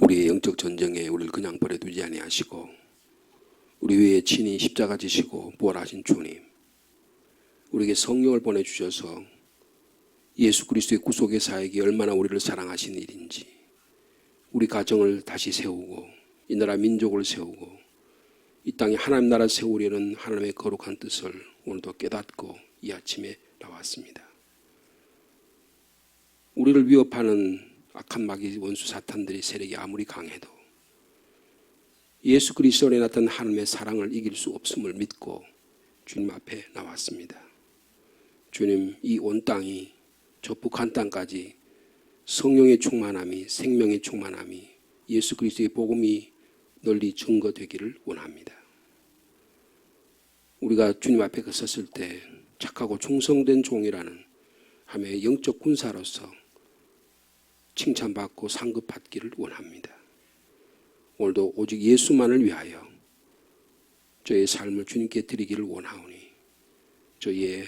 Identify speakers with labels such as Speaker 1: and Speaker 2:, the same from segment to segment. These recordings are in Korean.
Speaker 1: 우리의 영적 전쟁에 우리를 그냥 버려두지 아니하시고 우리 위에 친히 십자가 지시고 부활하신 주님, 우리에게 성령을 보내주셔서 예수 그리스도의 구속의 사역이 얼마나 우리를 사랑하신 일인지, 우리 가정을 다시 세우고 이 나라 민족을 세우고 이 땅에 하나님 나라 세우려는 하나님의 거룩한 뜻을 오늘도 깨닫고 이 아침에 나왔습니다. 우리를 위협하는 악한 마귀 원수 사탄들의 세력이 아무리 강해도 예수 그리스도 안에 나타난 하나님의 사랑을 이길 수 없음을 믿고 주님 앞에 나왔습니다. 주님, 이 온 땅이 저 북한 땅까지 성령의 충만함이, 생명의 충만함이, 예수 그리스도의 복음이 널리 증거되기를 원합니다. 우리가 주님 앞에 섰을 때 착하고 충성된 종이라는 하나님의 영적 군사로서 칭찬받고 상급받기를 원합니다. 오늘도 오직 예수만을 위하여 저의 삶을 주님께 드리기를 원하오니 저의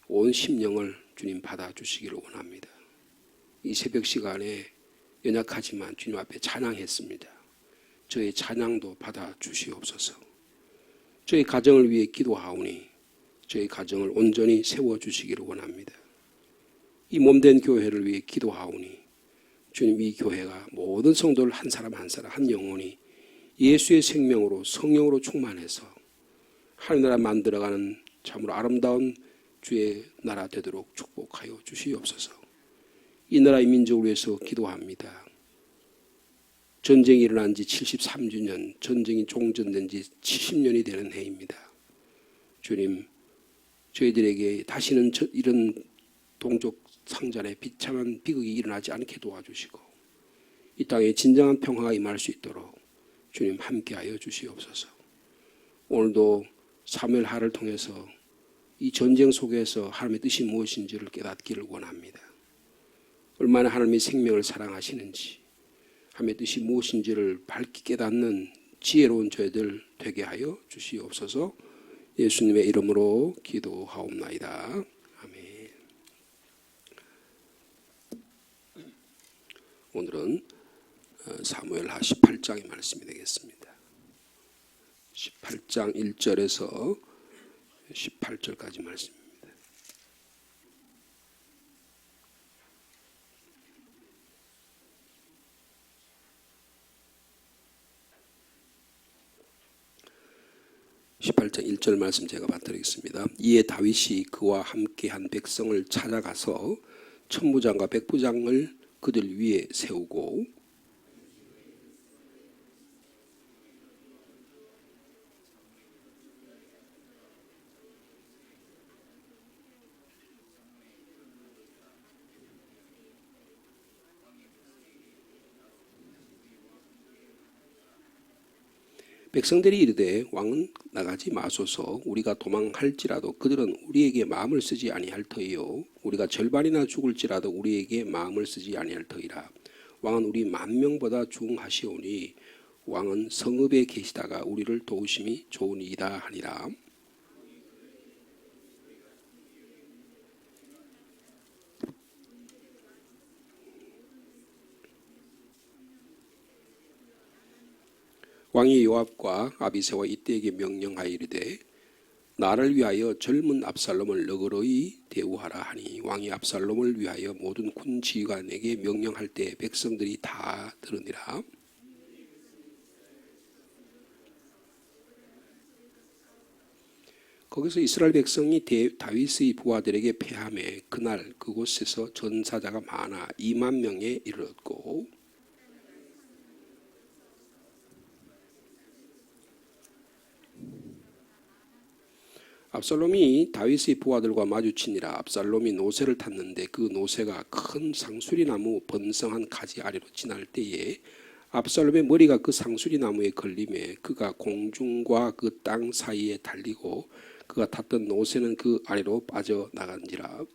Speaker 1: 온 심령을 주님 받아주시기를 원합니다. 이 새벽 시간에 연약하지만 주님 앞에 찬양했습니다. 저의 찬양도 받아주시옵소서. 저의 가정을 위해 기도하오니 저희 가정을 온전히 세워주시기를 원합니다. 이 몸된 교회를 위해 기도하오니 주님, 이 교회가 모든 성도를 한 사람 한 사람 한 영혼이 예수의 생명으로 성령으로 충만해서 하나님 나라 만들어가는 참으로 아름다운 주의 나라 되도록 축복하여 주시옵소서. 이 나라의 민족을 위해서 기도합니다. 전쟁이 일어난 지 73주년, 전쟁이 종전된 지 70년이 되는 해입니다. 주님, 저희들에게 다시는 이런 동족 상잔의 비참한 비극이 일어나지 않게 도와주시고 이 땅에 진정한 평화가 임할 수 있도록 주님 함께하여 주시옵소서. 오늘도 사무엘하를 통해서 이 전쟁 속에서 하나님의 뜻이 무엇인지를 깨닫기를 원합니다. 얼마나 하나님의 생명을 사랑하시는지, 하나님의 뜻이 무엇인지를 밝히 깨닫는 지혜로운 저희들 되게 하여 주시옵소서. 예수님의 이름으로 기도하옵나이다. 아멘. 오늘은 사무엘하 18장의 말씀이 되겠습니다. 18장 1절에서 18절까지 말씀입니다. (18장 1절) 말씀 제가 받드리겠습니다. 이에 다윗이 그와 함께한 백성을 찾아가서 천부장과 백부장을 그들 위에 세우고 백성들이 이르되 왕은 나가지 마소서. 우리가 도망할지라도 그들은 우리에게 마음을 쓰지 아니할 터이요 우리가 절반이나 죽을지라도 우리에게 마음을 쓰지 아니할 터이라. 왕은 우리 10,000명보다 중하시오니 왕은 성읍에 계시다가 우리를 도우심이 좋으니이다 하니라. 왕이 요압과 아비새와 이때에게 명령하여 이르되 나를 위하여 젊은 압살롬을 너그러이 대우하라 하니 왕이 압살롬을 위하여 모든 군 지휘관에게 명령할 때 백성들이 다 들으니라. 거기서 이스라엘 백성이 다윗의 부하들에게 패하매 그날 그곳에서 전사자가 많아 20,000명에 이르렀고 압살롬이 다윗의 부하들과 마주치니라. 압살롬이 노새를 탔는데 그 노새가 큰 상수리나무 번성한 가지 아래로 지날 때에 압살롬의 머리가 그 상수리나무에 걸림에 그가 공중과 그 땅 사이에 달리고 그가 탔던 노새는 그 아래로 빠져나간지라.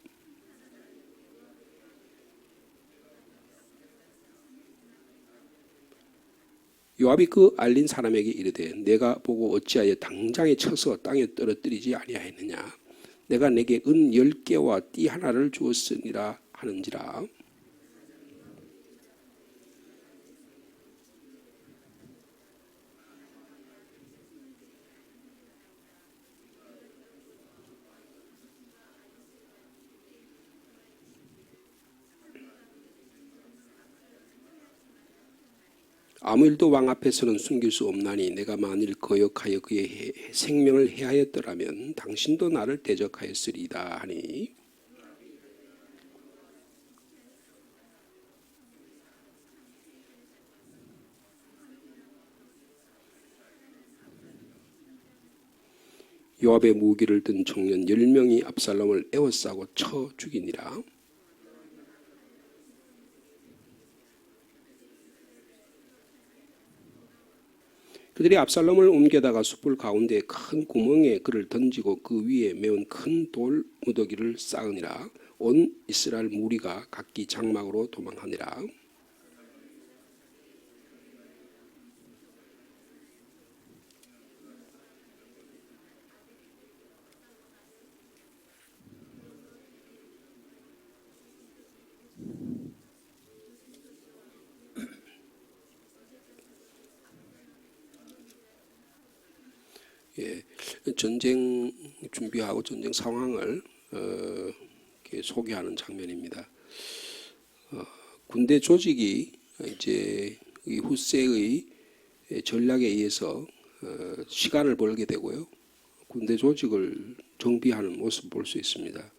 Speaker 1: 요압이 그 알린 사람에게 이르되 내가 보고 어찌하여 당장에 쳐서 땅에 떨어뜨리지 아니하였느냐. 내가 내게 은 10개와 띠 하나를 주었으니라 하는지라. 아무 일도 왕 앞에서는 숨길 수 없나니 내가 만일 거역하여 그의 생명을 해하였더라면 당신도 나를 대적하였으리이다 하니 요압의 무기를 든 청년 10명이 압살롬을 에워싸고 쳐 죽이니라. 그들이 압살롬을 옮겨다가 숯불 가운데 큰 구멍에 그를 던지고 그 위에 메운 큰 돌 무더기를 쌓으니라. 온 이스라엘 무리가 각기 장막으로 도망하니라. 예, 전쟁 준비하고 전쟁 상황을 이렇게 소개하는 장면입니다. 군대 조직이 이제 이 후세의 전략에 의해서 시간을 벌게 되고요. 군대 조직을 정비하는 모습을 볼 수 있습니다.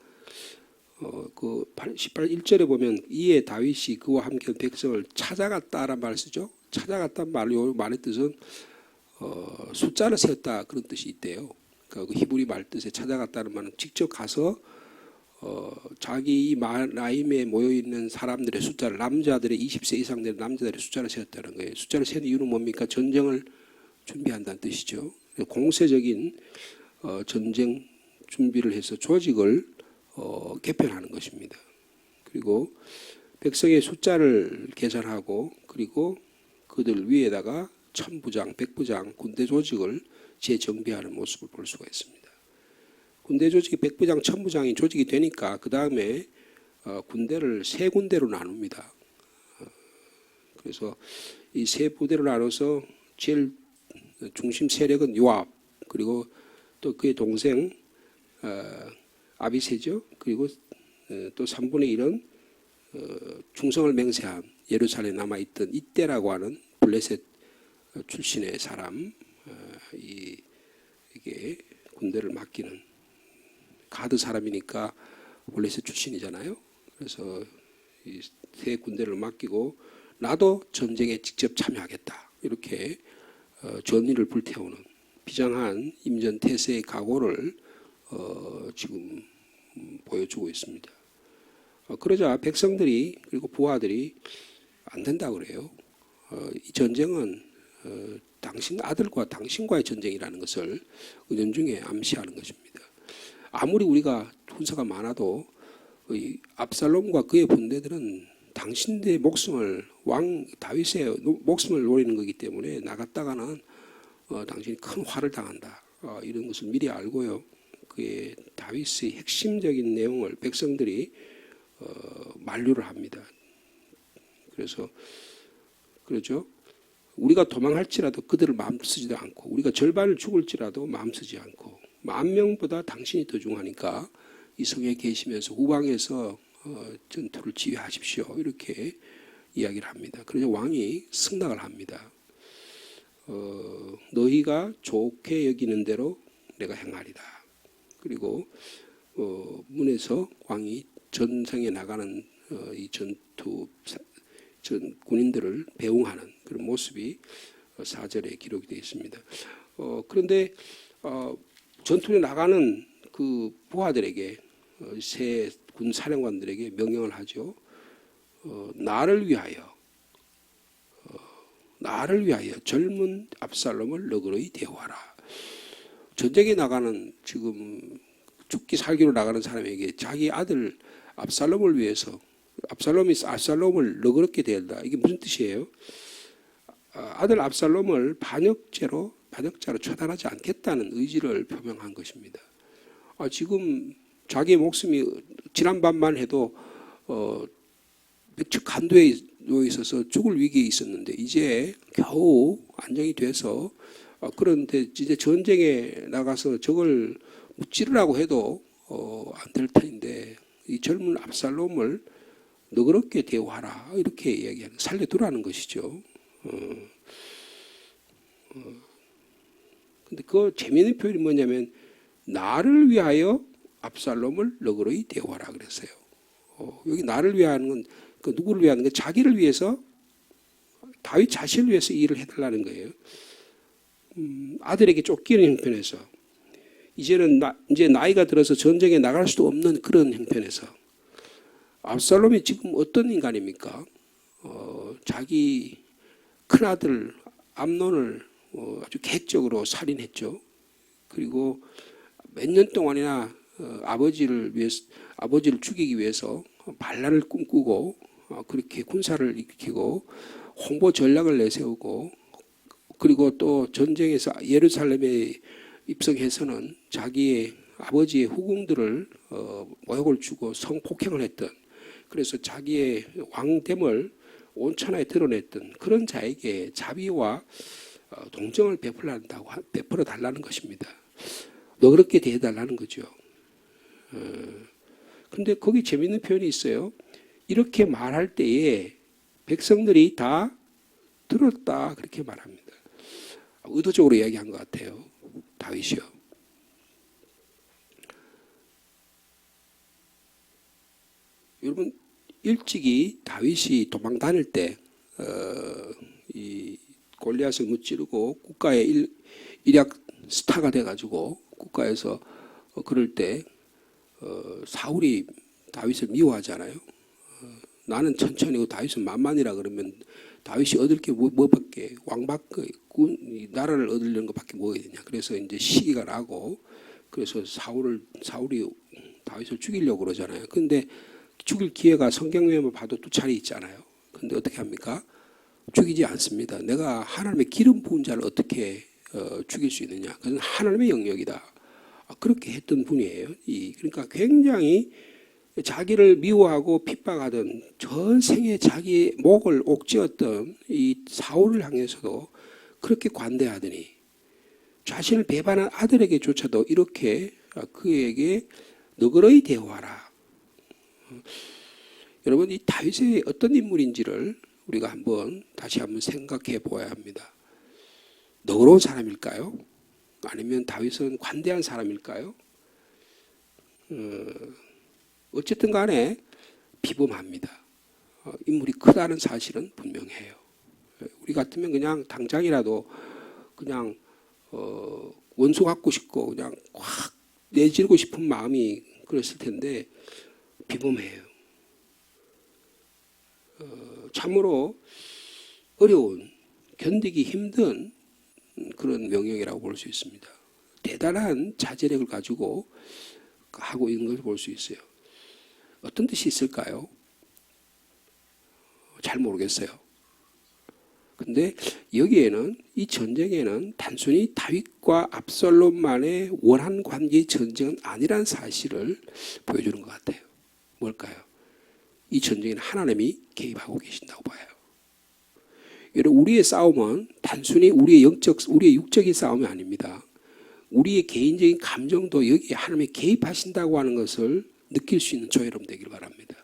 Speaker 1: 그 18, 1절에 보면 이에 다윗이 그와 함께 백성을 찾아갔다라는 말을 쓰죠. 찾아갔다는 말의 뜻은 숫자를 세웠다 그런 뜻이 있대요. 그러니까 그 히브리 말 뜻에 찾아갔다는 말은 직접 가서 자기 마임에 모여 있는 사람들의 숫자를 남자들의 20세 이상 된 남자들의 숫자를 세웠다는 거예요. 숫자를 세는 이유는 뭡니까? 전쟁을 준비한다는 뜻이죠. 공세적인 전쟁 준비를 해서 조직을 개편하는 것입니다. 그리고 백성의 숫자를 계산하고 그리고 그들 위에다가 천부장, 백부장, 군대 조직을 재정비하는 모습을 볼 수가 있습니다. 군대 조직이 백부장, 천부장이 조직이 되니까 그 다음에 군대를 세 군대로 나눕니다. 그래서 이 세 부대로 나눠서 제일 중심 세력은 요압, 그리고 또 그의 동생 아비새죠. 그리고 또 3분의 1은 충성을 맹세한 예루살렘에 남아있던 이때라고 하는 블레셋 출신의 사람, 이게 군대를 맡기는 가드 사람이니까 블레셋 출신이잖아요. 그래서 이 세 군대를 맡기고 나도 전쟁에 직접 참여하겠다 이렇게 전의를 불태우는 비장한 임전태세의 각오를 지금 보여주고 있습니다. 그러자 백성들이 그리고 부하들이 안 된다 그래요. 이 전쟁은 당신 아들과 당신과의 전쟁이라는 것을 은연중에 암시하는 것입니다. 아무리 우리가 군사가 많아도 이 압살롬과 그의 군대들은 당신들의 목숨을 왕 다윗의 목숨을 노리는 거기 때문에 나갔다가는 당신이 큰 화를 당한다. 이런 것을 미리 알고요. 그의 다윗의 핵심적인 내용을 백성들이 만류를 합니다. 그래서 그렇죠. 우리가 도망할지라도 그들을 마음 쓰지도 않고 우리가 절반을 죽을지라도 마음 쓰지 않고 10,000명보다 당신이 더 중하니까 이 성에 계시면서 후방에서 전투를 지휘하십시오. 이렇게 이야기를 합니다. 그래서 왕이 승낙을 합니다. 너희가 좋게 여기는 대로 내가 행하리라. 그리고 문에서 왕이 전성에 나가는 이 전 군인들을 배웅하는 그런 모습이 4절에 기록이 되어 있습니다. 그런데 전투에 나가는 그 부하들에게 새 군 사령관들에게 명령을 하죠. 나를 위하여 젊은 압살롬을 너그러이 대우하라. 전쟁에 나가는 지금 죽기 살기로 나가는 사람에게 자기 아들 압살롬을 위해서 압살롬을 너그럽게 대한다. 이게 무슨 뜻이에요? 아들 압살롬을 반역자로 처단하지 않겠다는 의지를 표명한 것입니다. 지금 자기 목숨이 지난밤만 해도 척 간도에 놓여 있어서 죽을 위기에 있었는데 이제 겨우 안정이 돼서 그런데 이제 전쟁에 나가서 저걸 찌르라고 해도 안 될 터인데 이 젊은 압살롬을 너그럽게 대우하라 이렇게 이야기하는 살려두라는 것이죠. 근데 그 재미있는 표현이 뭐냐면 나를 위하여 압살롬을 너그러이 대우하라 그랬어요. 여기 나를 위하는 건 그 누구를 위하는 건 자기를 위해서 다윗 자신을 위해서 이 일을 해달라는 거예요. 아들에게 쫓기는 형편에서 이제는 이제 나이가 들어서 전쟁에 나갈 수도 없는 그런 형편에서 압살롬이 지금 어떤 인간입니까? 자기 큰아들 암논을 아주 계획적으로 살인했죠. 그리고 몇 년 동안이나 아버지를 죽이기 위해서 반란을 꿈꾸고 그렇게 군사를 일으키고 홍보 전략을 내세우고 그리고 또 전쟁에서 예루살렘에 입성해서는 자기의 아버지의 후궁들을 모욕을 주고 성폭행을 했던, 그래서 자기의 왕됨을 온천하에 드러냈던 그런 자에게 자비와 동정을 베풀어 달라는 것입니다. 너그럽게 대해달라는 거죠. 그런데 거기 재미있는 표현이 있어요. 이렇게 말할 때에 백성들이 다 들었다 그렇게 말합니다. 의도적으로 이야기한 것 같아요. 다윗이요. 여러분 일찍이 다윗이 도망 다닐 때 이 골리앗을 무찌르고 국가의 일약 스타가 돼가지고 국가에서 그럴 때 사울이 다윗을 미워하잖아요. 나는 천천히고 다윗은 만만이라 그러면 다윗이 얻을 게 뭐밖에 왕밖에 나라를 얻으려는 것밖에 뭐가 되냐. 그래서 이제 시기가 나고 그래서 사울이 다윗을 죽이려고 그러잖아요. 근데 죽일 기회가 성경에만 봐도 두 차례 있잖아요. 근데 어떻게 합니까? 죽이지 않습니다. 내가 하나님의 기름 부은 자를 어떻게 죽일 수 있느냐. 그건 하나님의 영역이다. 그렇게 했던 분이에요. 그러니까 굉장히 자기를 미워하고 핍박하던 전생에 자기의 목을 옥죄었던 이 사울을 향해서도 그렇게 관대하더니 자신을 배반한 아들에게조차도 이렇게 그에게 너그러이 대우하라. 여러분 이 다윗이 어떤 인물인지를 우리가 다시 한번 생각해 보아야 합니다. 너그러운 사람일까요? 아니면 다윗은 관대한 사람일까요? 어쨌든 간에 비범합니다. 인물이 크다는 사실은 분명해요. 우리 같으면 그냥 당장이라도 그냥 원수 갖고 싶고 그냥 확 내지르고 싶은 마음이 그랬을 텐데 비범해요. 참으로 어려운, 견디기 힘든 그런 명령이라고 볼 수 있습니다. 대단한 자제력을 가지고 하고 있는 것을 볼 수 있어요. 어떤 뜻이 있을까요? 잘 모르겠어요. 근데 여기에는 이 전쟁에는 단순히 다윗과 압살롬만의 원한 관계의 전쟁은 아니란 사실을 보여주는 것 같아요. 뭘까요? 이 전쟁에는 하나님이 개입하고 계신다고 봐요. 여러분 우리의 싸움은 단순히 우리의 육적인 싸움이 아닙니다. 우리의 개인적인 감정도 여기에 하나님이 개입하신다고 하는 것을 느낄 수 있는 저 여러분 되길 바랍니다.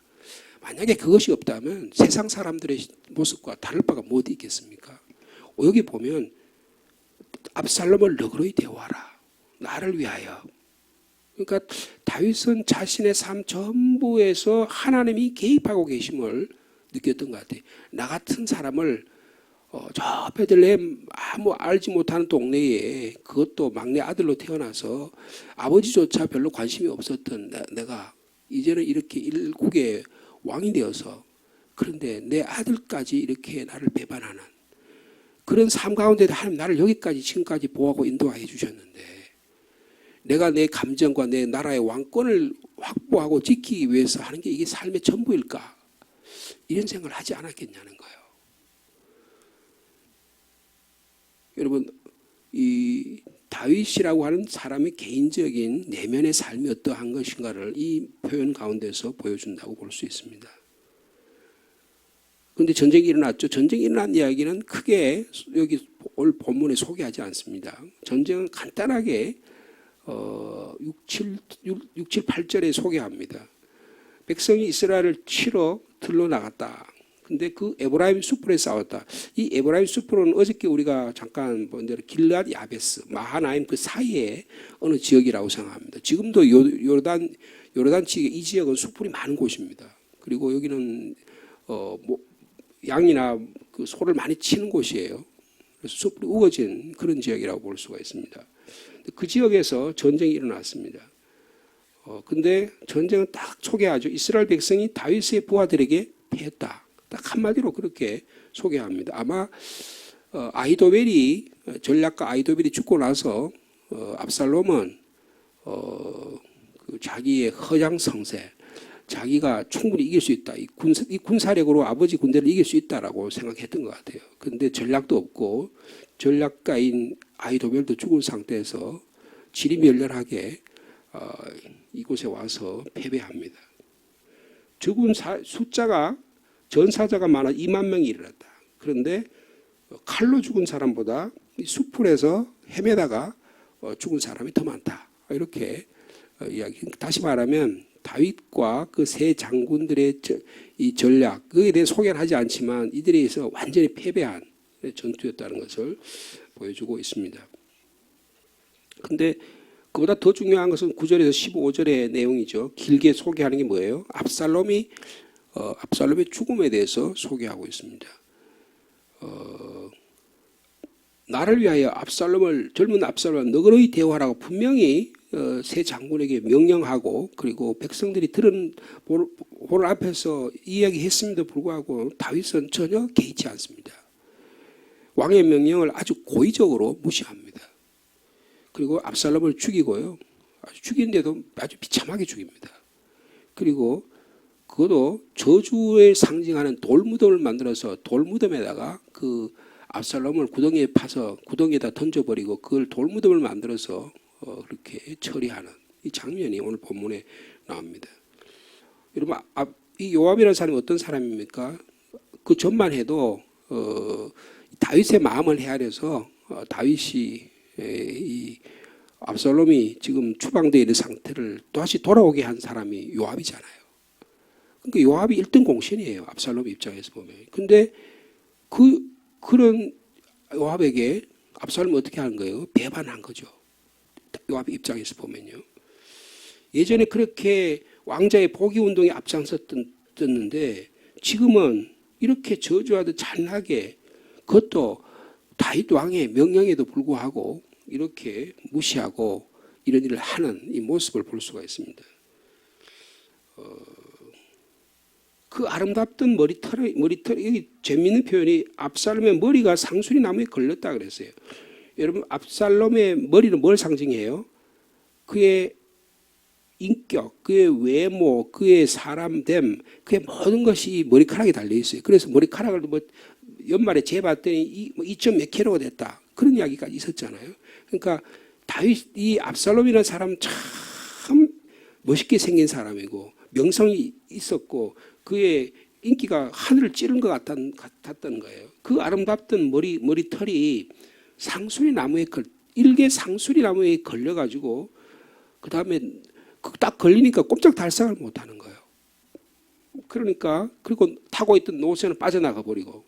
Speaker 1: 만약에 그것이 없다면 세상 사람들의 모습과 다를 바가 뭐 있겠습니까? 여기 보면 압살롬을 너그러이 대우하라. 나를 위하여. 그러니까 다윗은 자신의 삶 전부에서 하나님이 개입하고 계심을 느꼈던 것 같아요. 나 같은 사람을 저 베들레헴 아무 알지 못하는 동네에 그것도 막내 아들로 태어나서 아버지조차 별로 관심이 없었던 내가 이제는 이렇게 일국의 왕이 되어서 그런데 내 아들까지 이렇게 나를 배반하는 그런 삶 가운데도 하나님 나를 여기까지 지금까지 보호하고 인도해 주셨는데 내가 내 감정과 내 나라의 왕권을 확보하고 지키기 위해서 하는 게 이게 삶의 전부일까? 이런 생각을 하지 않았겠냐는 거예요. 여러분 이 다윗이라고 하는 사람의 개인적인 내면의 삶이 어떠한 것인가를 이 표현 가운데서 보여준다고 볼 수 있습니다. 그런데 전쟁이 일어났죠. 전쟁이 일어난 이야기는 크게 여기 오늘 본문에 소개하지 않습니다. 전쟁은 간단하게 6, 7, 8절에 소개합니다. 백성이 이스라엘을 치러 들러 나갔다. 근데 그 에브라임 숲풀에 싸웠다. 이 에브라임 숲풀은 어저께 우리가 잠깐 본 대로 길앗 야베스, 마하나임 그 사이에 어느 지역이라고 생각합니다. 지금도 요르단 지역의 이 지역은 숲풀이 많은 곳입니다. 그리고 여기는 양이나 그 소를 많이 치는 곳이에요. 그래서 숲풀이 우거진 그런 지역이라고 볼 수가 있습니다. 그 지역에서 전쟁이 일어났습니다. 근데 전쟁은 딱 소개하죠. 이스라엘 백성이 다윗의 부하들에게 패했다. 딱 한마디로 그렇게 소개합니다. 아마 전략가 아히도벨이 죽고 나서 압살롬은 그 자기의 허장성세, 자기가 충분히 이길 수 있다. 이 군사력으로 아버지 군대를 이길 수 있다라고 생각했던 것 같아요. 그런데 전략도 없고 전략가인 아히도벨도 죽은 상태에서 지리멸렬하게 이곳에 와서 패배합니다. 죽은 숫자가 전사자가 많아 2만 명이 이르렀다. 그런데 칼로 죽은 사람보다 숲풀에서 헤매다가 죽은 사람이 더 많다. 이렇게 이야기. 다시 말하면 다윗과 그 세 장군들의 이 전략, 그에 대해 소개는 하지 않지만 이들에 의해서 완전히 패배한 전투였다는 것을 보여주고 있습니다. 근데 그보다 더 중요한 것은 9절에서 15절의 내용이죠. 길게 소개하는 게 뭐예요? 압살롬의 죽음에 대해서 소개하고 있습니다. 나를 위하여 젊은 압살롬을 너그러이 대우하라고 분명히 세 장군에게 명령하고, 그리고 백성들이 들은 보를 앞에서 이야기했음에도 불구하고 다윗은 전혀 개의치 않습니다. 왕의 명령을 아주 고의적으로 무시합니다. 그리고 압살롬을 죽이고요. 죽인데도 아주 비참하게 죽입니다. 그리고 그것도 저주에 상징하는 돌무덤을 만들어서 돌무덤에다가 그 압살롬을 구덩이에 파서 구덩이에다 던져버리고 그걸 돌무덤을 만들어서 그렇게 처리하는 이 장면이 오늘 본문에 나옵니다. 여러분, 이 요압이라는 사람이 어떤 사람입니까? 그 전만 해도 다윗의 마음을 헤아려서 다윗이 이 압살롬이 지금 추방되어 있는 상태를 다시 돌아오게 한 사람이 요압이잖아요. 그러니까 요압이 1등 공신이에요. 압살롬 입장에서 보면. 근데 그런 요압에게 압살롬이 어떻게 하는 거예요? 배반한 거죠. 요압 입장에서 보면요. 예전에 그렇게 왕자의 복위 운동에 앞장섰었는데 지금은 이렇게 저주하듯 잔인하게, 그것도 다윗 왕의 명령에도 불구하고 이렇게 무시하고 이런 일을 하는 이 모습을 볼 수가 있습니다. 그 아름답던 머리털, 여기 재미있는 표현이 압살롬의 머리가 상수리 나무에 걸렸다 그랬어요. 여러분, 압살롬의 머리는 뭘 상징해요? 그의 인격, 그의 외모, 그의 사람됨, 그의 모든 것이 머리카락에 달려 있어요. 그래서 머리카락을 연말에 재봤더니 2점 몇 킬로가 됐다. 그런 이야기까지 있었잖아요. 그러니까 이 압살롬이라는 사람 참 멋있게 생긴 사람이고 명성이 있었고 그의 인기가 하늘을 찌른 것 같았던 거예요. 그 아름답던 머리털이 일개 상수리 나무에 걸려가지고 그 다음에 딱 걸리니까 꼼짝달싹을 못하는 거예요. 그러니까 그리고 타고 있던 노새는 빠져나가 버리고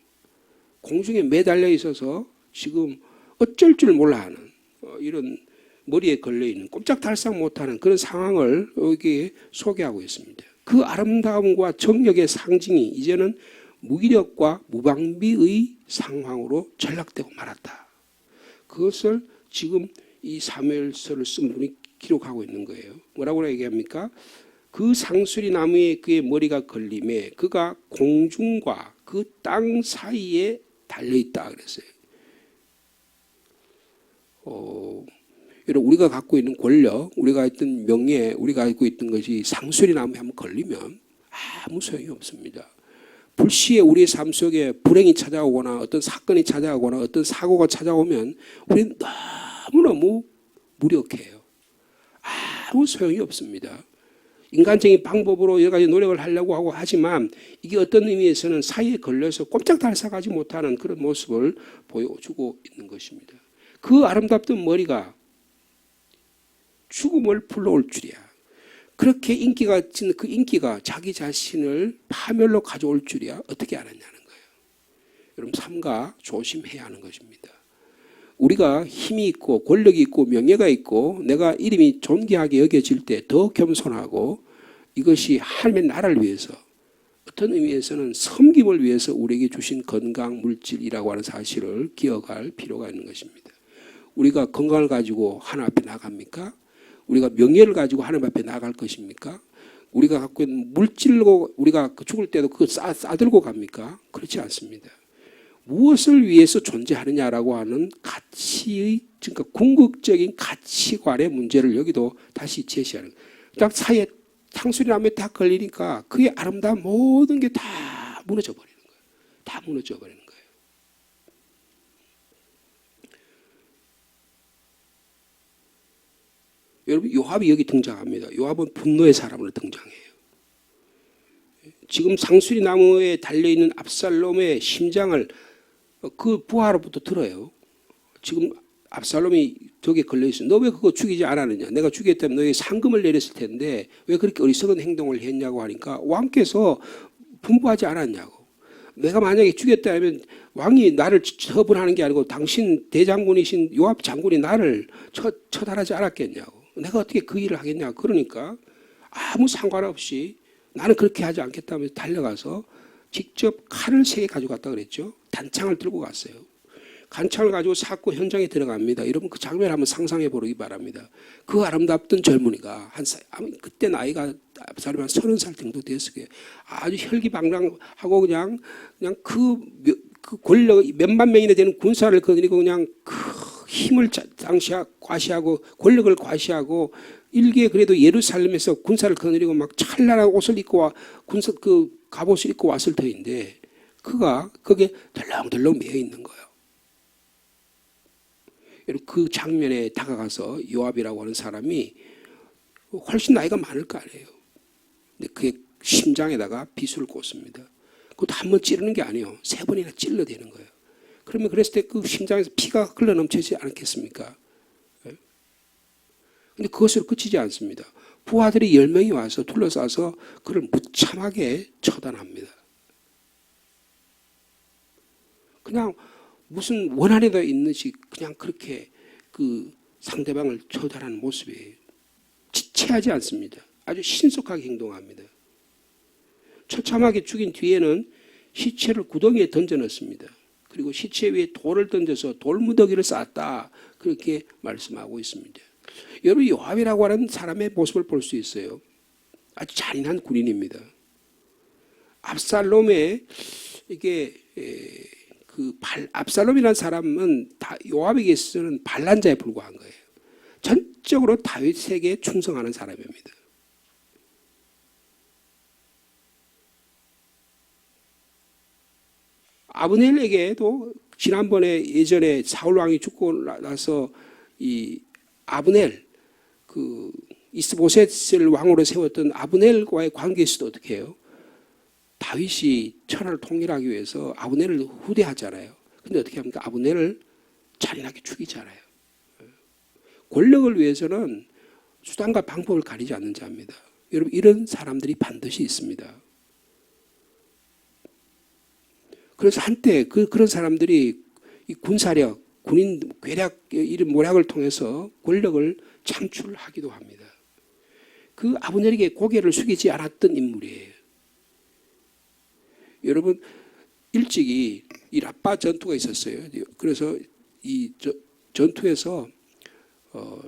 Speaker 1: 공중에 매달려 있어서 지금 어쩔 줄 몰라 하는 이런 머리에 걸려있는 꼼짝달싹 못하는 그런 상황을 여기에 소개하고 있습니다. 그 아름다움과 정력의 상징이 이제는 무기력과 무방비의 상황으로 전락되고 말았다. 그것을 지금 이 사무엘서를 쓴 분이 기록하고 있는 거예요. 뭐라고 얘기합니까? 그 상수리 나무에 그의 머리가 걸림에 그가 공중과 그 땅 사이에 달려있다 그랬어요. 여러분, 우리가 갖고 있는 권력, 우리가 있던 명예, 우리가 갖고 있던 것이 상수리 나무에 한번 걸리면 아무 소용이 없습니다. 불시에 우리의 삶 속에 불행이 찾아오거나 어떤 사건이 찾아오거나 어떤 사고가 찾아오면 우리는 너무너무 무력해요. 아무 소용이 없습니다. 인간적인 방법으로 여러 가지 노력을 하려고 하고 하지만 이게 어떤 의미에서는 사이에 걸려서 꼼짝달싹하지 못하는 그런 모습을 보여주고 있는 것입니다. 그 아름답던 머리가 죽음을 불러올 줄이야. 그렇게 인기가 지는 그 인기가 자기 자신을 파멸로 가져올 줄이야 어떻게 알았냐는 거예요. 여러분 삼가 조심해야 하는 것입니다. 우리가 힘이 있고 권력이 있고 명예가 있고 내가 이름이 존귀하게 여겨질 때 더 겸손하고 이것이 하나님의 나라를 위해서 어떤 의미에서는 섬김을 위해서 우리에게 주신 건강 물질이라고 하는 사실을 기억할 필요가 있는 것입니다. 우리가 건강을 가지고 하나님 앞에 나갑니까? 우리가 명예를 가지고 하나님 앞에 나갈 것입니까? 우리가 갖고 있는 물질로 우리가 죽을 때도 그거 싸들고 갑니까? 그렇지 않습니다. 무엇을 위해서 존재하느냐라고 하는 가치의, 그러니까 궁극적인 가치관의 문제를 여기도 다시 제시하는 거예요. 딱 사이에 탕수리 나무에 딱 걸리니까 그의 아름다운 모든 게 다 무너져 버리는 거예요. 다 무너져 버리는 거예요. 여러분 요압이 여기 등장합니다. 요압은 분노의 사람으로 등장해요. 지금 상수리 나무에 달려있는 압살롬의 심장을 그 부하로부터 들어요. 지금 압살롬이 저기에 걸려있어. 너 왜 그거 죽이지 않았느냐. 내가 죽였다면 너에게 상금을 내렸을 텐데 왜 그렇게 어리석은 행동을 했냐고 하니까 왕께서 분부하지 않았냐고. 내가 만약에 죽였다면 왕이 나를 처분하는 게 아니고 당신 대장군이신 요압 장군이 나를 처단하지 않았겠냐고. 내가 어떻게 그 일을 하겠냐고. 그러니까 아무 상관없이 나는 그렇게 하지 않겠다면서 달려가서 직접 칼을 3개 가져갔다 그랬죠. 단창을 들고 갔어요. 간창을 가지고 사건 현장에 들어갑니다. 여러분 그 장면을 한번 상상해 보기 바랍니다. 그 아름답던 젊은이가 그때 나이가 사람 한 30살 정도 됐을 거예요. 아주 혈기방랑하고 그냥 그 권력 몇만 명이나 되는 군사를 거느리고 그냥 그 힘을 과시하고 권력을 과시하고 일개 그래도 예루살렘에서 군사를 거느리고 막 찬란한 옷을 입고 군사 그 갑옷을 입고 왔을 터인데 그가 거기에 덜렁덜렁 매여 있는 거예요. 그 장면에 다가가서 요압이라고 하는 사람이 훨씬 나이가 많을 거 아니에요. 근데 그의 심장에다가 비수를 꽂습니다. 그것도 한 번 찌르는 게 아니에요. 3번이나 찔러대는 거예요. 그러면 그랬을 때 그 심장에서 피가 흘러 넘치지 않겠습니까? 근데 그것으로 그치지 않습니다. 부하들이 10명이 와서 둘러싸서 그를 무참하게 처단합니다. 그냥 무슨 원한에도 있는지 그냥 그렇게 그 상대방을 처단하는 모습이에요. 지체하지 않습니다. 아주 신속하게 행동합니다. 처참하게 죽인 뒤에는 시체를 구덩이에 던져 넣습니다. 그리고 시체 위에 돌을 던져서 돌무더기를 쌓았다. 그렇게 말씀하고 있습니다. 여러분 요압이라고 하는 사람의 모습을 볼 수 있어요. 아주 잔인한 군인입니다. 압살롬의 이게 압살롬이라는 사람은 다 요압에게 있어서는 반란자에 불과한 거예요. 전적으로 다윗에게 충성하는 사람입니다. 아브넬에게도 지난번에 예전에 사울 왕이 죽고 나서 이 아브넬 그 이스보셋을 왕으로 세웠던 아브넬과의 관계에서도 어떻게 해요? 다윗이 천하를 통일하기 위해서 아브넬을 후대하잖아요. 근데 어떻게 합니까? 아브넬을 잔인하게 죽이잖아요. 권력을 위해서는 수단과 방법을 가리지 않는 자입니다. 여러분 이런 사람들이 반드시 있습니다. 그래서 한때 그런 사람들이 이 군사력, 군인 괴력 이런 모략을 통해서 권력을 창출하기도 합니다. 그 아브넬에게 고개를 숙이지 않았던 인물이에요. 여러분 일찍이 이 라빠 전투가 있었어요. 그래서 이 전투에서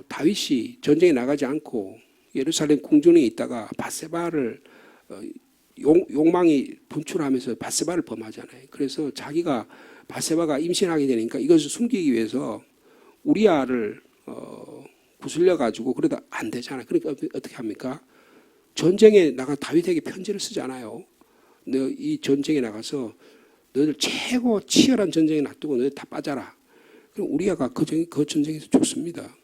Speaker 1: 다윗이 전쟁에 나가지 않고 예루살렘 궁전에 있다가 밧세바를 욕망이 분출하면서 밧세바를 범하잖아요. 그래서 자기가 밧세바가 임신하게 되니까 이것을 숨기기 위해서 우리아를 구슬려 가지고 그러다 안 되잖아요. 그러니까 어떻게 합니까? 전쟁에 나가 다윗에게 편지를 쓰잖아요. 너 이 전쟁에 나가서 너희들 최고 치열한 전쟁에 놔두고 너희들 다 빠져라. 그럼 우리아가 그 전쟁에서 죽습니다.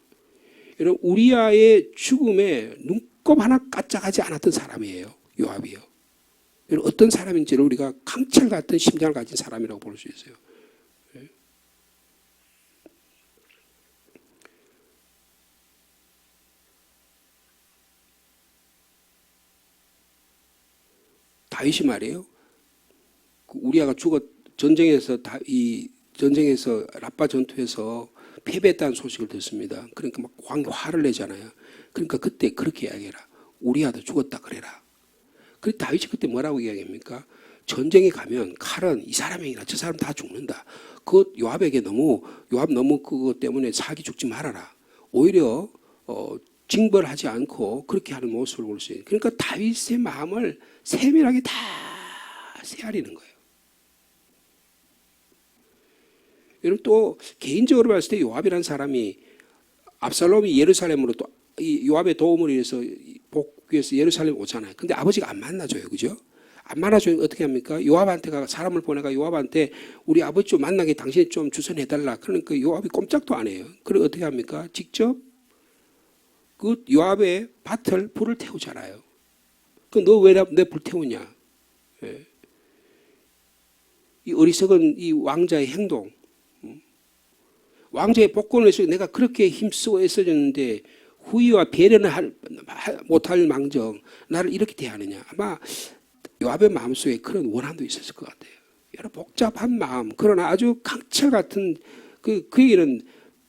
Speaker 1: 여러분 우리아의 죽음에 눈곱 하나 까짝하지 않았던 사람이에요. 요압이요. 여러분 어떤 사람인지를 우리가 강철 같은 심장을 가진 사람이라고 볼 수 있어요. 다윗이 말이에요. 우리아가 전쟁에서 라빠 전투에서 패배했다는 소식을 듣습니다. 그러니까 막 화를 내잖아요. 그러니까 그때 그렇게 이야기해라. 우리아도 죽었다 그래라. 그 다윗이 그때 뭐라고 이야기합니까? 전쟁에 가면 칼은 이 사람이나 저 사람 다 죽는다. 그 요압 너무 그것 때문에 사기 죽지 말아라. 오히려 징벌하지 않고 그렇게 하는 모습을 볼 수 있어요. 그러니까 다윗의 마음을 세밀하게 다 헤아리는 거예요. 여러분 또 개인적으로 봤을 때 요압이라는 사람이 압살롬이 예루살렘으로 또 이 요압의 도움을 위해서 복귀해서 예루살렘 오잖아요. 근데 아버지가 안 만나줘요. 그죠? 안 만나줘요. 어떻게 합니까? 요압한테가 사람을 보내가 요압한테 우리 아버지 좀 만나게 당신이 좀 주선해달라. 그러니까 요압이 꼼짝도 안 해요. 그리고 어떻게 합니까? 직접 그 요압의 밭을 불을 태우잖아요. 그 너 왜 내 불 태우냐? 예. 이 어리석은 이 왕자의 행동. 왕자의 복권을 위해서 내가 그렇게 힘쓰고 애써줬는데 후위와 배려는 못할 망정 나를 이렇게 대하느냐. 아마 요압의 마음속에 그런 원한도 있었을 것 같아요. 여러 복잡한 마음, 그러나 아주 강철 같은 그에게는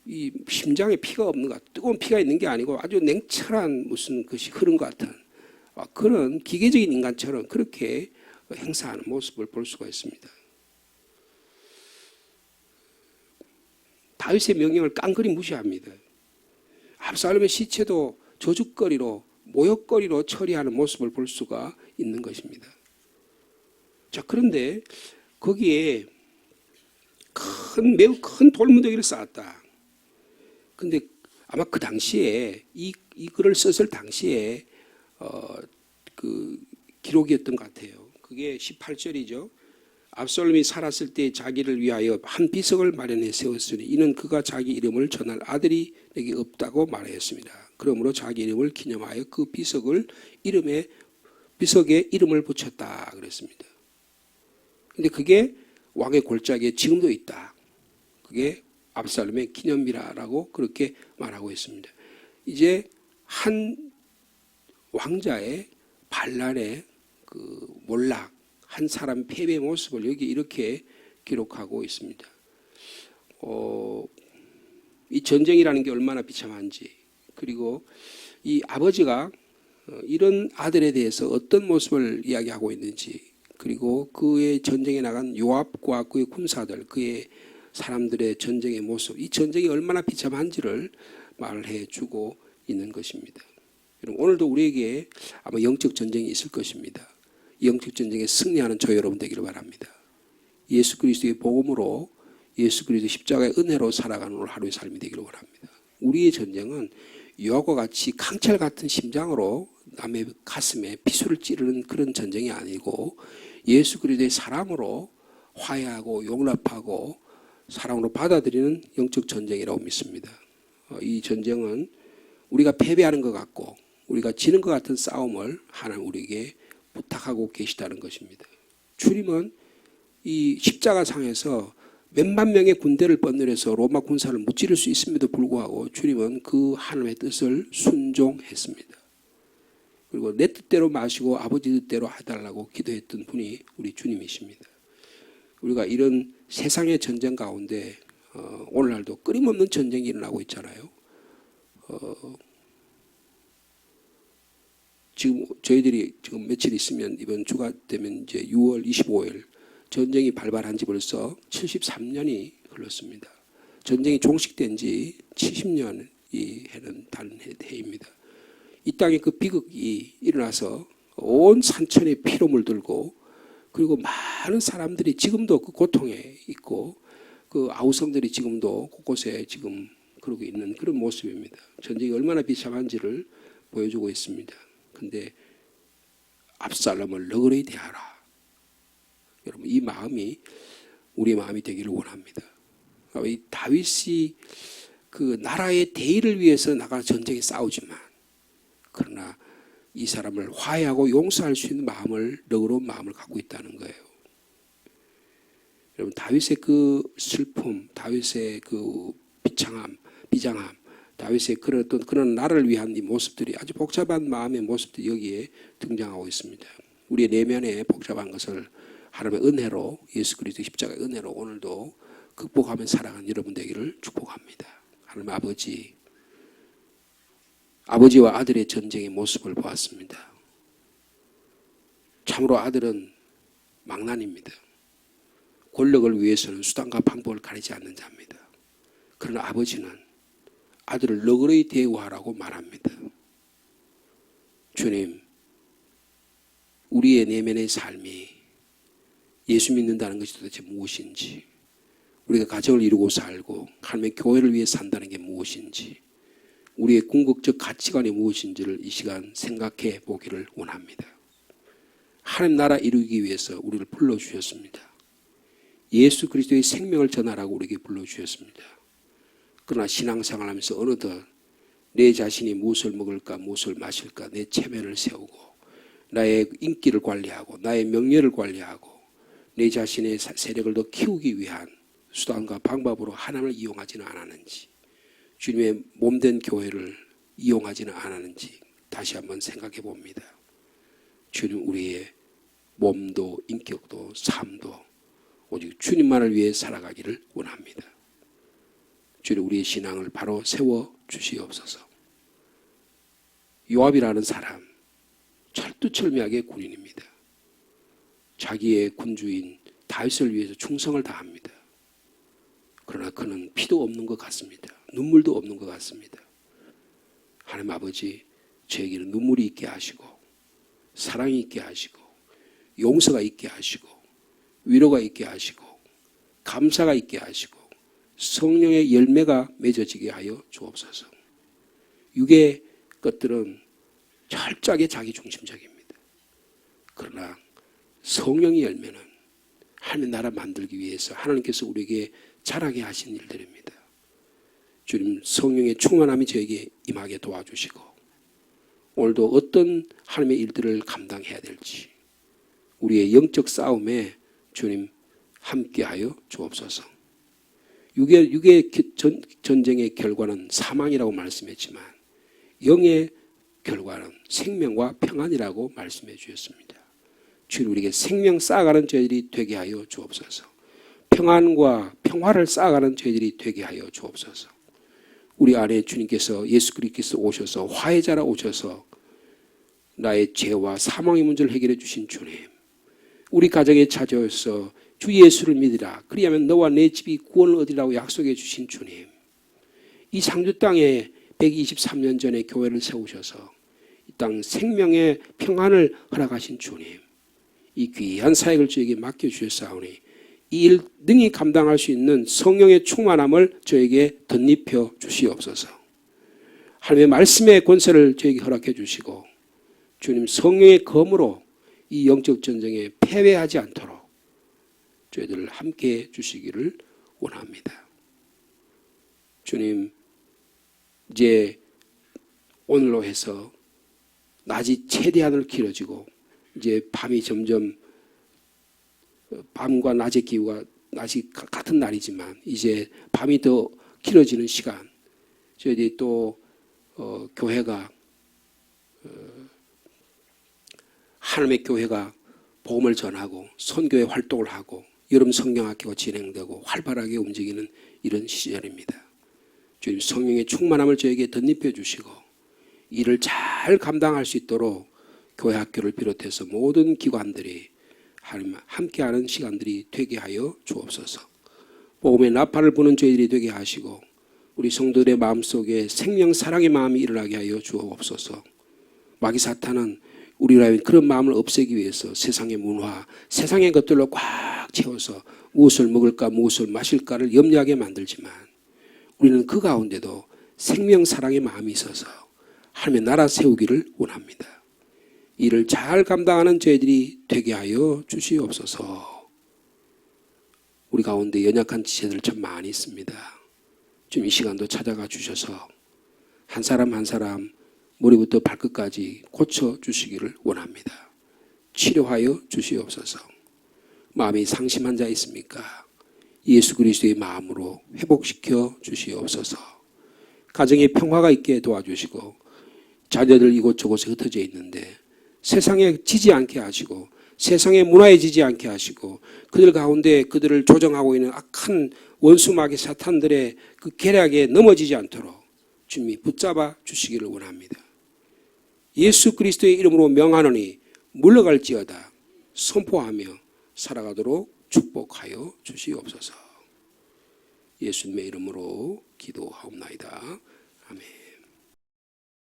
Speaker 1: 이 심장에 피가 없는 것 같아요. 뜨거운 피가 있는 게 아니고 아주 냉철한 무슨 것이 흐른 것 같은 그런 기계적인 인간처럼 그렇게 행사하는 모습을 볼 수가 있습니다. 다윗의 명령을 깡그리 무시합니다. 압살롬의 시체도 저주거리로 모욕거리로 처리하는 모습을 볼 수가 있는 것입니다. 자, 그런데 거기에 매우 큰 돌무더기를 쌓았다. 근데 아마 그 당시에 이 글을 썼을 당시에 그 기록이었던 것 같아요. 그게 18절이죠. 압살롬이 살았을 때 자기를 위하여 한 비석을 마련해 세웠으니 이는 그가 자기 이름을 전할 아들이 내게 없다고 말하였습니다. 그러므로 자기 이름을 기념하여 그 비석에 이름을 붙였다 그랬습니다. 근데 그게 왕의 골짜기에 지금도 있다. 그게 압살롬의 기념비라라고 그렇게 말하고 있습니다. 이제 한 왕자의 반란의 그 몰락, 한 사람 패배의 모습을 여기 이렇게 기록하고 있습니다. 이 전쟁이라는 게 얼마나 비참한지, 그리고 이 아버지가 이런 아들에 대해서 어떤 모습을 이야기하고 있는지, 그리고 그의 전쟁에 나간 요압과 그의 군사들, 그의 사람들의 전쟁의 모습, 이 전쟁이 얼마나 비참한지를 말해 주고 있는 것입니다. 여러분, 오늘도 우리에게 아마 영적 전쟁이 있을 것입니다. 영적 전쟁에 승리하는 저 여러분 되기를 바랍니다. 예수 그리스도의 복음으로, 예수 그리스도의 십자가의 은혜로 살아가는 오늘 하루의 삶이 되기를 원합니다. 우리의 전쟁은 요압과 같이 강철 같은 심장으로 남의 가슴에 피수를 찌르는 그런 전쟁이 아니고 예수 그리스도의 사랑으로 화해하고 용납하고 사랑으로 받아들이는 영적 전쟁이라고 믿습니다. 이 전쟁은 우리가 패배하는 것 같고 우리가 지는 것 같은 싸움을 하나님 우리에게 부탁하고 계시다는 것입니다. 주님은 이 십자가상에서 몇만 명의 군대를 뻗느려서 로마 군사를 무찌를 수 있음에도 불구하고 주님은 그 하나님의 뜻을 순종했습니다. 그리고 내 뜻대로 마시고 아버지 뜻대로 해달라고 기도했던 분이 우리 주님이십니다. 우리가 이런 세상의 전쟁 가운데 오늘날도 끊임없는 전쟁이 일어나고 있잖아요. 지금 저희들이 지금 며칠 있으면 이번 주가 되면 이제 6월 25일 전쟁이 발발한 지 벌써 73년이 흘렀습니다. 전쟁이 종식된 지 70년이 해는 다른 해입니다. 이 땅에 그 비극이 일어나서 온 산천에 피로 물들고 그리고 많은 사람들이 지금도 그 고통에 있고 그 아우성들이 지금도 곳곳에 지금 그러고 있는 그런 모습입니다. 전쟁이 얼마나 비참한지를 보여주고 있습니다. 근데 압살롬을 너그러이 대하라. 여러분 이 마음이 우리의 마음이 되기를 원합니다. 이 다윗이 그 나라의 대의를 위해서 나가 전쟁에 싸우지만 그러나 이 사람을 화해하고 용서할 수 있는 마음을 너그러운 마음을 갖고 있다는 거예요. 여러분 다윗의 그 슬픔, 다윗의 그 비장함, 다윗의 그런 나라를 위한 이 모습들이 아주 복잡한 마음의 모습들이 여기에 등장하고 있습니다. 우리의 내면에 복잡한 것을 하나님의 은혜로, 예수 그리스도의 십자가의 은혜로 오늘도 극복하며 살아가는 여러분 되기를 축복합니다. 하나님 아버지, 아버지와 아들의 전쟁의 모습을 보았습니다. 참으로 아들은 망난입니다. 권력을 위해서는 수단과 방법을 가리지 않는 자입니다. 그러나 아버지는 아들을 너그러이 대우하라고 말합니다. 주님, 우리의 내면의 삶이 예수 믿는다는 것이 도대체 무엇인지, 우리가 가정을 이루고 살고 하나님의 교회를 위해 산다는 게 무엇인지, 우리의 궁극적 가치관이 무엇인지를 이 시간 생각해 보기를 원합니다. 하나님 나라 이루기 위해서 우리를 불러주셨습니다. 예수 그리스도의 생명을 전하라고 우리에게 불러주셨습니다. 그러나 신앙생활 하면서 어느덧 내 자신이 무엇을 먹을까 무엇을 마실까 내 체면을 세우고 나의 인기를 관리하고 나의 명예를 관리하고 내 자신의 세력을 더 키우기 위한 수단과 방법으로 하나님을 이용하지는 않았는지, 주님의 몸된 교회를 이용하지는 않았는지 다시 한번 생각해 봅니다. 주님, 우리의 몸도 인격도 삶도 오직 주님만을 위해 살아가기를 원합니다. 주님, 우리의 신앙을 바로 세워 주시옵소서. 요압이라는 사람, 철두철미하게 군인입니다. 자기의 군주인 다윗을 위해서 충성을 다합니다. 그러나 그는 피도 없는 것 같습니다. 눈물도 없는 것 같습니다. 하나님 아버지, 저에게는 눈물이 있게 하시고 사랑이 있게 하시고 용서가 있게 하시고 위로가 있게 하시고 감사가 있게 하시고 성령의 열매가 맺어지게 하여 주옵소서. 육의 것들은 철저하게 자기중심적입니다. 그러나 성령의 열매는 하나님의 나라 만들기 위해서 하나님께서 우리에게 자라게 하신 일들입니다. 주님, 성령의 충만함이 저에게 임하게 도와주시고 오늘도 어떤 하나님의 일들을 감당해야 될지 우리의 영적 싸움에 주님 함께하여 주옵소서. 육의 전쟁의 결과는 사망이라고 말씀했지만 영의 결과는 생명과 평안이라고 말씀해 주셨습니다. 주님, 우리에게 생명 쌓아가는 저희들이 되게 하여 주옵소서. 평안과 평화를 쌓아가는 저희들이 되게 하여 주옵소서. 우리 안에 주님께서 예수 그리스도께서 오셔서 화해자라 오셔서 나의 죄와 사망의 문제를 해결해 주신 주님, 우리 가정에 찾아와서 주 예수를 믿으라 그리하면 너와 내 집이 구원을 얻으리라고 약속해 주신 주님, 이 상주 땅에 123년 전에 교회를 세우셔서 이 땅 생명의 평안을 허락하신 주님, 이 귀한 사역을 저에게 맡겨주셨사오니 이 일 능히 감당할 수 있는 성령의 충만함을 저에게 덧입혀 주시옵소서. 하나님의 말씀의 권세를 저에게 허락해 주시고 주님, 성령의 검으로 이 영적 전쟁에 패배하지 않도록 저희들을 함께해 주시기를 원합니다. 주님, 이제 오늘로 해서 낮이 최대한으로 길어지고 이제 밤이 점점 밤과 낮의 기후가 낮이 같은 날이지만 이제 밤이 더 길어지는 시간, 저희들이 또 교회가 하나님의 교회가 복음을 전하고 선교의 활동을 하고 여름 성경학교가 진행되고 활발하게 움직이는 이런 시절입니다. 주님, 성령의 충만함을 저에게 덧입혀 주시고 이를 잘 감당할 수 있도록 교회 학교를 비롯해서 모든 기관들이 하나님 함께하는 시간들이 되게 하여 주옵소서. 복음의 나팔을 부는 저희들이 되게 하시고 우리 성도들의 마음속에 생명 사랑의 마음이 일어나게 하여 주옵소서. 마귀 사탄은 우리라면 그런 마음을 없애기 위해서 세상의 문화, 세상의 것들로 꽉 채워서 무엇을 먹을까 무엇을 마실까를 염려하게 만들지만 우리는 그 가운데도 생명 사랑의 마음이 있어서 하나님의 나라 세우기를 원합니다. 이를 잘 감당하는 저희들이 되게 하여 주시옵소서. 우리 가운데 연약한 지체들 참 많이 있습니다. 좀 이 시간도 찾아가 주셔서 한 사람 한 사람 머리부터 발끝까지 고쳐주시기를 원합니다. 치료하여 주시옵소서. 마음이 상심한 자 있습니까? 예수 그리스도의 마음으로 회복시켜 주시옵소서. 가정에 평화가 있게 도와주시고 자녀들 이곳저곳에 흩어져 있는데 세상에 지지 않게 하시고 세상의 문화에 지지 않게 하시고 그들 가운데 그들을 조정하고 있는 악한 원수마귀 사탄들의 그 계략에 넘어지지 않도록 주님이 붙잡아 주시기를 원합니다. 예수 그리스도의 이름으로 명하노니 물러갈지어다 선포하며 살아가도록 축복하여 주시옵소서. 예수님의 이름으로 기도하옵나이다. 아멘.